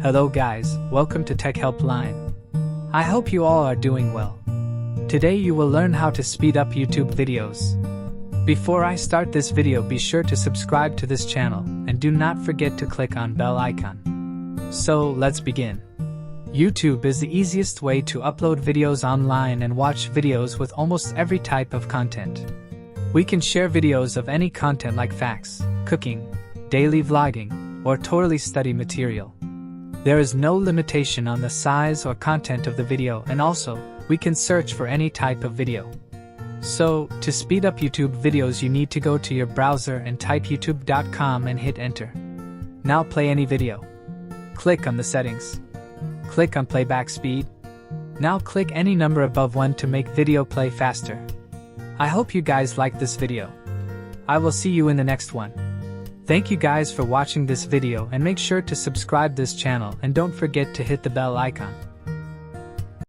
Hello guys, welcome to Tech Helpline. I hope you all are doing well. Today you will learn how to speed up YouTube videos. Before I start this video, be sure to subscribe to this channel and do not forget to click on bell icon. So let's begin. YouTube is the easiest way to upload videos online and watch videos with almost every type of content. We can share videos of any content like facts, cooking, daily vlogging, or totally study material. There is no limitation on the size or content of the video, and also, we can search for any type of video. So, to speed up YouTube videos, you need to go to your browser and type youtube.com and hit enter. Now play any video. Click on the settings. Click on playback speed. Now click any number above 1 to make video play faster. I hope you guys like this video. I will see you in the next one. Thank you guys for watching this video, and make sure to subscribe this channel and don't forget to hit the bell icon.